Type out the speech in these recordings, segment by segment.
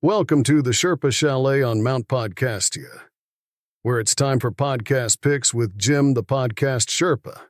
Welcome to the Sherpa Chalet on Mount Podcastia, where it's time for podcast picks with Jim the Podcast Sherpa.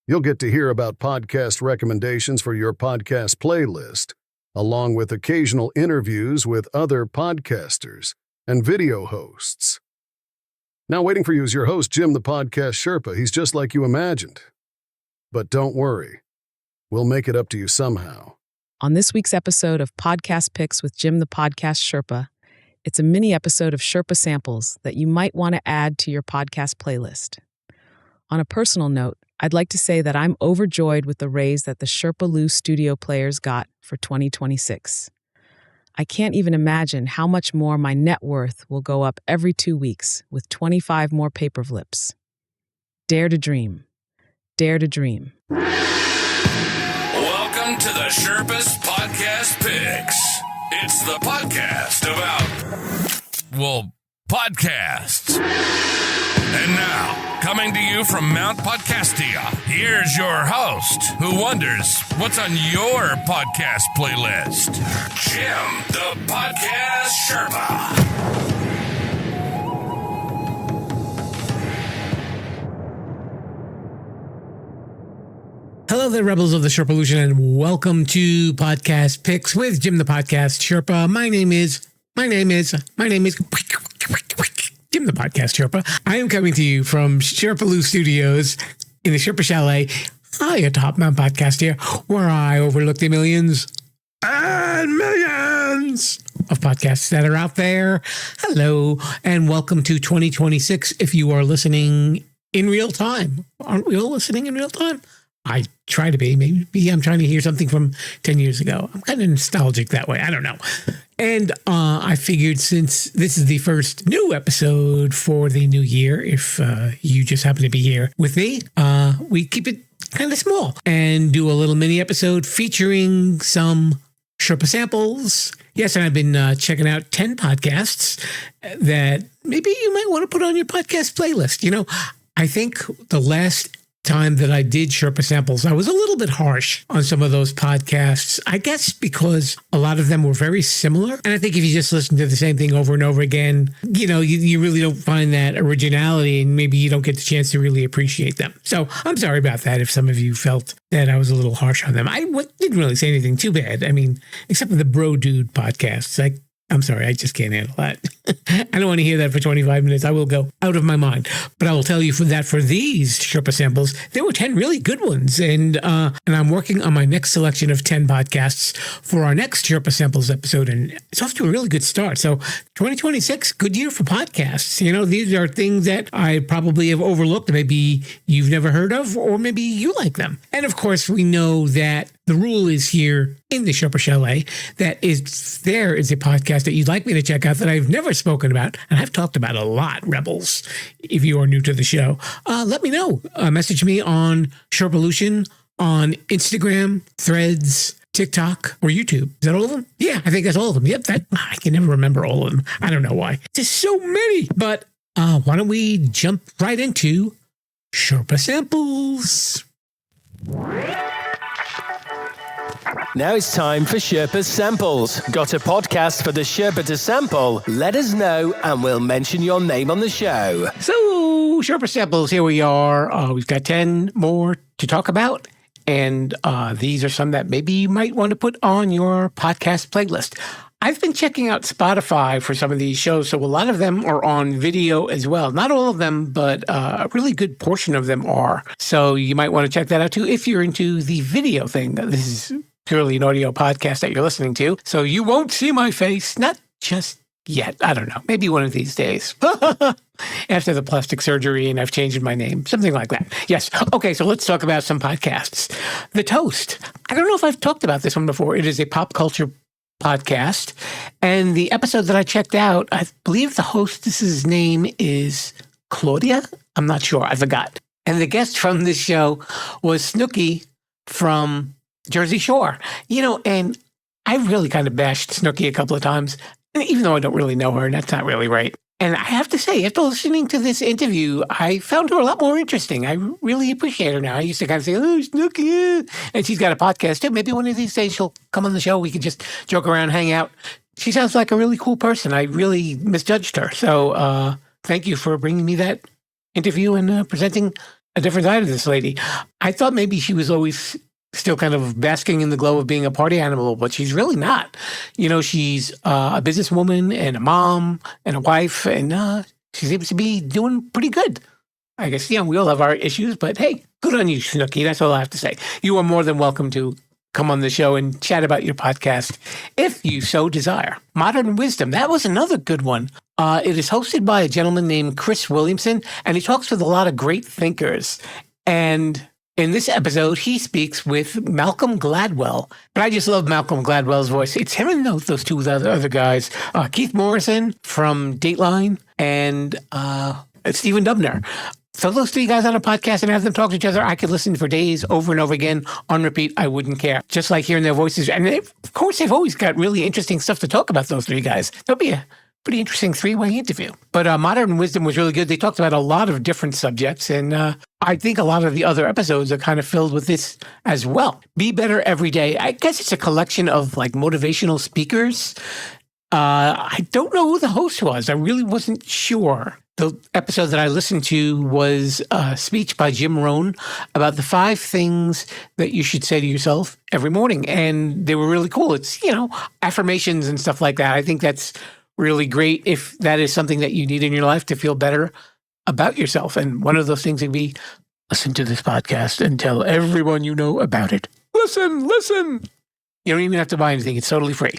You'll get to hear about podcast recommendations for your podcast playlist, along with occasional interviews with other podcasters and video hosts. Now waiting for you is your host, Jim the Podcast Sherpa. He's just like you imagined. But don't worry, we'll make it up to you somehow. On this week's episode of Podcast Picks with Jim the Podcast Sherpa, it's a mini episode of Sherpa Samples that you might want to add to your podcast playlist. On a personal note, I'd like to say that I'm overjoyed with the raise that the Sherpa-lu studio players got for 2026. I can't even imagine how much more my net worth will go up every 2 weeks with 25 more paper flips. Dare to dream. Dare to dream. Welcome to the Sherpa's Podcast Picks. It's the podcast about, podcasts. And now, coming to you from Mount Podcastia, here's your host who wonders what's on your podcast playlist, Jim the Podcast Sherpa. Hello there, rebels of the Sherpa-lution, and welcome to Podcast Picks with Jim the Podcast Sherpa. My name is Jim the Podcast Sherpa. I am coming to you from Sherpa-lu Studios in the Sherpa Chalet high atop Mount Podcastia, where I overlook the millions and millions of podcasts that are out there. Hello, and welcome to 2026 if you are listening in real time. Aren't we all listening in real time? I try to be. Maybe I'm trying to hear something from 10 years ago. I'm kind of nostalgic that way. I don't know. And I figured since this is the first new episode for the new year, if you just happen to be here with me, we keep it kind of small and do a little mini episode featuring some Sherpa samples. Yes, and I've been checking out 10 podcasts that maybe you might want to put on your podcast playlist. You know, I think the last time that I did Sherpa Samples, I was a little bit harsh on some of those podcasts, I guess because a lot of them were very similar. And I think if you just listen to the same thing over and over again, you know, you really don't find that originality and maybe you don't get the chance to really appreciate them. So I'm sorry about that if some of you felt that I was a little harsh on them. I didn't really say anything too bad. I mean, except for the Bro Dude podcasts. I'm sorry, I just can't handle that. I don't want to hear that for 25 minutes. I will go out of my mind. But I will tell you that for these Sherpa samples, there were 10 really good ones. And I'm working on my next selection of 10 podcasts for our next Sherpa Samples episode. And it's off to a really good start. So 2026, good year for podcasts. You know, these are things that I probably have overlooked. Maybe you've never heard of, or maybe you like them. And of course, we know that the rule is here in the Sherpa Chalet that there is a podcast that you'd like me to check out that I've never spoken about, and I've talked about a lot, rebels. If you are new to the show, let me know. Message me on Sherpa-lution on Instagram, Threads, TikTok, or YouTube. Is that all of them? Yeah, I think that's all of them. Yep, I can never remember all of them. I don't know why. There's so many. But why don't we jump right into Sherpa Samples? Now it's time for Sherpa Samples. Got a podcast for the Sherpa to sample? Let us know and we'll mention your name on the show. So, Sherpa Samples, here we are. We've got 10 more to talk about. And these are some that maybe you might want to put on your podcast playlist. I've been checking out Spotify for some of these shows, so a lot of them are on video as well. Not all of them, but a really good portion of them are. So you might want to check that out too if you're into the video thing. This is purely an audio podcast that you're listening to, so you won't see my face, not just yet. I don't know, maybe one of these days. After the plastic surgery and I've changed my name, something like that. Yes. Okay, so let's talk about some podcasts. The Toast. I don't know if I've talked about this one before. It is a pop culture podcast. And the episode that I checked out, I believe the hostess's name is Claudia. I'm not sure. I forgot. And the guest from this show was Snooki from Jersey Shore. You know, and I really kind of bashed Snooki a couple of times, even though I don't really know her, and that's not really right. And I have to say, after listening to this interview, I found her a lot more interesting. I really appreciate her now. I used to kind of say, oh, Snooki. And she's got a podcast too. Maybe one of these days she'll come on the show. We can just joke around, hang out, she sounds like a really cool person. I really misjudged her. So thank you for bringing me that interview and presenting a different side of this lady. I thought maybe she was always still kind of basking in the glow of being a party animal, but she's really not. She's a businesswoman and a mom and a wife, and she seems to be doing pretty good. I guess, we all have our issues, but hey, good on you, Snooki. That's all I have to say. You are more than welcome to come on the show and chat about your podcast if you so desire. Modern Wisdom, that was another good one. It is hosted by a gentleman named Chris Williamson, and he talks with a lot of great thinkers. And in this episode, he speaks with Malcolm Gladwell. But I just love Malcolm Gladwell's voice. It's him and those two other guys, Keith Morrison from Dateline and Stephen Dubner. So those three guys on a podcast and have them talk to each other, I could listen for days over and over again on repeat. I wouldn't care. Just like hearing their voices. And of course, they've always got really interesting stuff to talk about, those three guys. That'll be a pretty interesting three-way interview. But Modern Wisdom was really good. They talked about a lot of different subjects, and I think a lot of the other episodes are kind of filled with this as well. Be Better Every Day. I guess it's a collection of like motivational speakers. I don't know who the host was. I really wasn't sure. The episode that I listened to was a speech by Jim Rohn about the 5 things that you should say to yourself every morning. And they were really cool. It's, affirmations and stuff like that. I think that's really great if that is something that you need in your life to feel better about yourself. And one of those things would be listen to this podcast and tell everyone you know about it. Listen. You don't even have to buy anything. It's totally free.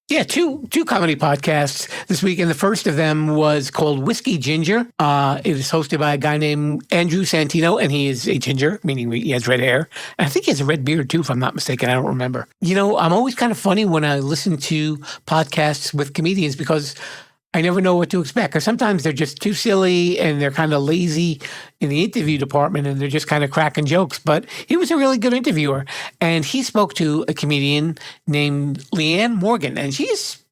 Yeah, two comedy podcasts this week, and the first of them was called Whiskey Ginger. It is hosted by a guy named Andrew Santino, and he is a ginger, meaning he has red hair. And I think he has a red beard, too, if I'm not mistaken. I don't remember. I'm always kind of funny when I listen to podcasts with comedians because I never know what to expect. Because sometimes they're just too silly and they're kind of lazy in the interview department and they're just kind of cracking jokes. But he was a really good interviewer. And he spoke to a comedian named Leanne Morgan. And she's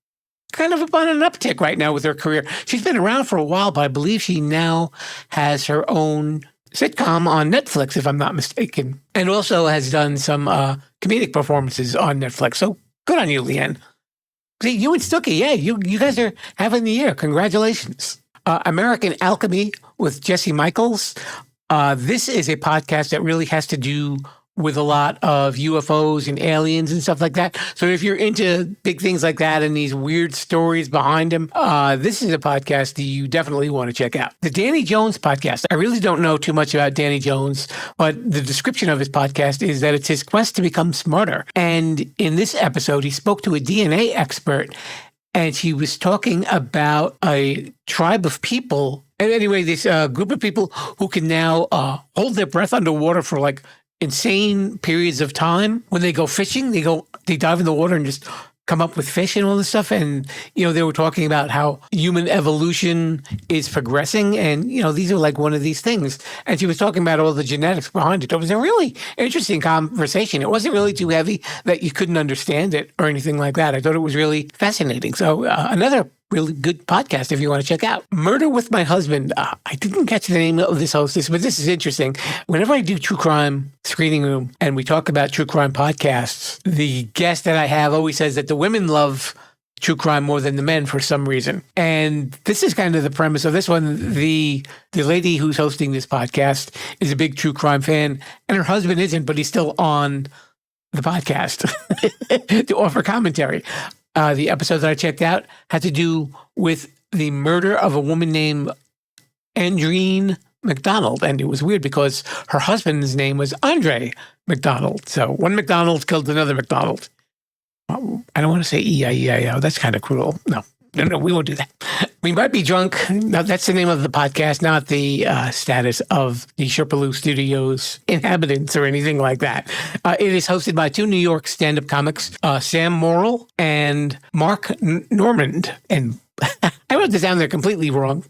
kind of on an uptick right now with her career. She's been around for a while, but I believe she now has her own sitcom on Netflix, if I'm not mistaken. And also has done some comedic performances on Netflix. So good on you, Leanne. See, you and Snooki, yeah, you guys are having the year. Congratulations. American Alchemy with Jesse Michels. This is a podcast that really has to do with a lot of UFOs and aliens and stuff like that. So if you're into big things like that and these weird stories behind them, this is a podcast that you definitely want to check out. The Danny Jones podcast. I really don't know too much about Danny Jones, but the description of his podcast is that it's his quest to become smarter. And in this episode, he spoke to a DNA expert, and he was talking about a tribe of people. And anyway, this group of people who can now hold their breath underwater for like insane periods of time. When they go fishing, they dive in the water and just come up with fish and all this stuff. And, they were talking about how human evolution is progressing. And, these are like one of these things. And she was talking about all the genetics behind it. It was a really interesting conversation. It wasn't really too heavy that you couldn't understand it or anything like that. I thought it was really fascinating. So another really good podcast if you want to check out. Murder with My Husband. I didn't catch the name of this hostess, but this is interesting. Whenever I do True Crime Screening Room and we talk about true crime podcasts, the guest that I have always says that the women love true crime more than the men for some reason. And this is kind of the premise of this one. The lady who's hosting this podcast is a big true crime fan, and her husband isn't, but he's still on the podcast to offer commentary. The episode that I checked out had to do with the murder of a woman named Andreen McDonald. And it was weird because her husband's name was Andre McDonald. So one McDonald killed another McDonald. I don't want to say E-I-E-I-O. That's kind of cruel. No, we won't do that. We might be drunk. No, that's the name of the podcast, not the status of the Sherpa-lu Studios inhabitants or anything like that. It is hosted by 2 New York stand-up comics, Sam Morrill and Mark Normand. And I wrote this down there completely wrong.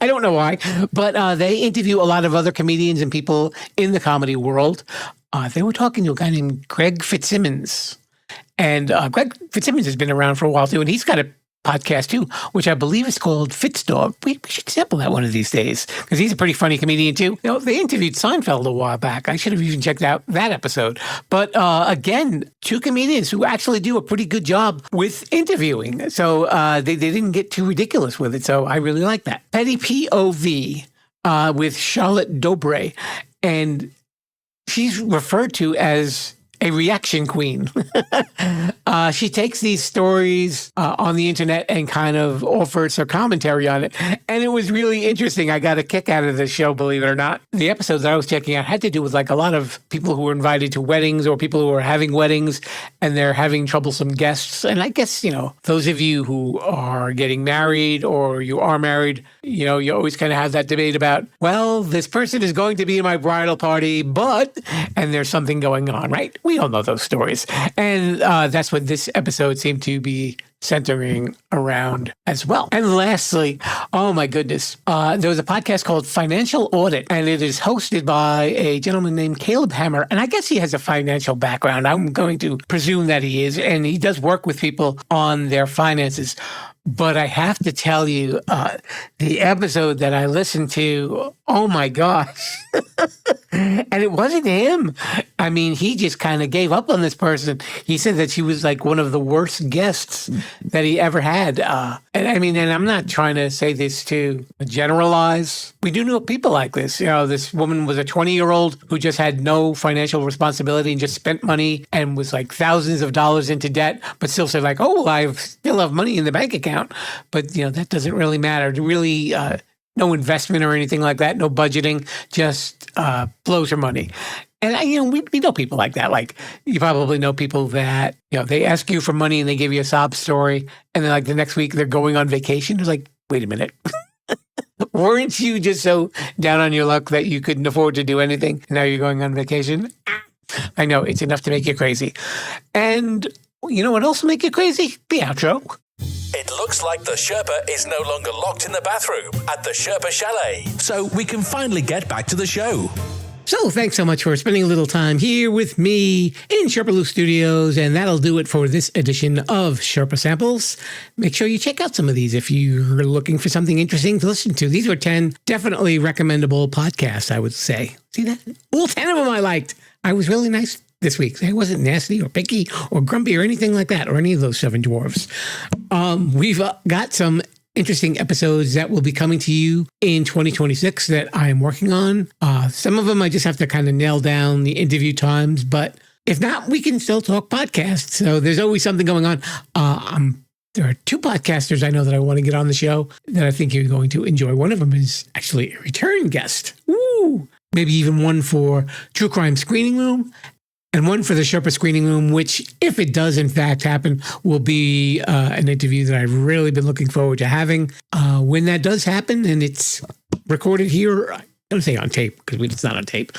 I don't know why, but they interview a lot of other comedians and people in the comedy world. They were talking to a guy named Greg Fitzsimmons. And Greg Fitzsimmons has been around for a while, too, and he's got a podcast too, which I believe is called Fitzdog. We should sample that one of these days because he's a pretty funny comedian too. You know, they interviewed Seinfeld a while back. I should have even checked out that episode. But again, two comedians who actually do a pretty good job with interviewing. So they didn't get too ridiculous with it. So I really like that. Petty POV with Charlotte Dobre. And she's referred to as a reaction queen. She takes these stories on the internet and kind of offers her commentary on it. And it was really interesting. I got a kick out of this show, believe it or not. The episodes that I was checking out had to do with like a lot of people who were invited to weddings or people who are having weddings and they're having troublesome guests. And I guess, you know, those of you who are getting married or you are married, you know, you always kind of have that debate about, well, this person is going to be in my bridal party, but, and there's something going on, right? We all know those stories. And that's what this episode seemed to be centering around as well. And lastly, oh my goodness, there was a podcast called Financial Audit, and it is hosted by a gentleman named Caleb Hammer. And I guess he has a financial background. I'm going to presume that he is. And he does work with people on their finances. But I have to tell you, the episode that I listened to, oh my gosh. And it wasn't him. I mean, he just kind of gave up on this person. He said that she was like one of the worst guests that he ever had. And I mean, and I'm not trying to say this to generalize. We do know people like this. You know, this woman was a 20-year-old who just had no financial responsibility and just spent money and was like thousands of dollars into debt, but still said like, oh, well, I still have money in the bank account. But, you know, that doesn't really matter. Really, no investment or anything like that, no budgeting, just blows her money. And, you know, we know people like that. Like, you probably know people that, you know, they ask you for money and they give you a sob story. And then, like, the next week they're going on vacation. It's like, wait a minute. Weren't you just so down on your luck that you couldn't afford to do anything? Now you're going on vacation? I know, it's enough to make you crazy. And you know what else will make you crazy? The outro. It looks like the Sherpa is no longer locked in the bathroom at the Sherpa Chalet, so we can finally get back to the show. So thanks so much for spending a little time here with me in Sherpa-lu Studios, and that'll do it for this edition of Sherpa Samples. Make sure you check out some of these if you're looking for something interesting to listen to. These were 10 definitely recommendable podcasts, I would say. See that? All 10 of them I liked. I was really nice this week. I wasn't nasty or picky or grumpy or anything like that, or any of those seven dwarves. We've got some interesting episodes that will be coming to you in 2026 that I'm working on. Some of them I just have to kind of nail down the interview times, but if not, we can still talk podcasts. So there's always something going on. There are two podcasters I know that I want to get on the show that I think you're going to enjoy. One of them is actually a return guest. Woo! Maybe even one for True Crime Screening Room, and one for the Sherpa Screening Room, which, if it does in fact happen, will be an interview that I've really been looking forward to having. When that does happen, and it's recorded here, I don't say on tape, because it's not on tape,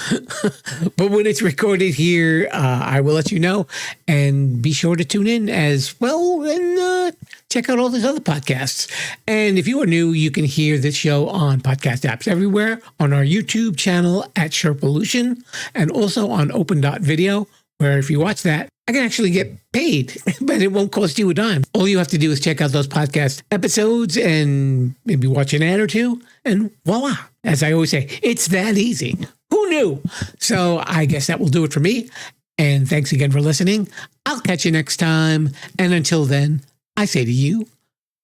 but when it's recorded here, I will let you know. And be sure to tune in as well and check out all these other podcasts. And if you are new, you can hear this show on podcast apps everywhere, on our YouTube channel at Sherpalution, and also on open.video, where if you watch that, I can actually get paid, but it won't cost you a dime. All you have to do is check out those podcast episodes and maybe watch an ad or two, and voila. As I always say, it's that easy. Who knew? So I guess that will do it for me. And thanks again for listening. I'll catch you next time. And until then, I say to you,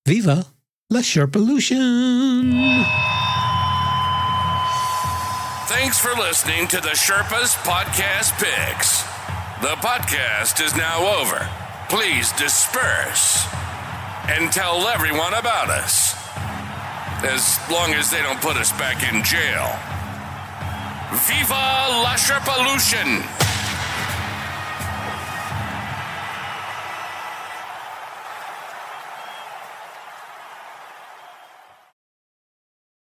Viva la Sherpalution! Thanks for listening to the Sherpa's Podcast Picks. The podcast is now over. Please disperse and tell everyone about us. As long as they don't put us back in jail. Viva la Sherpalution!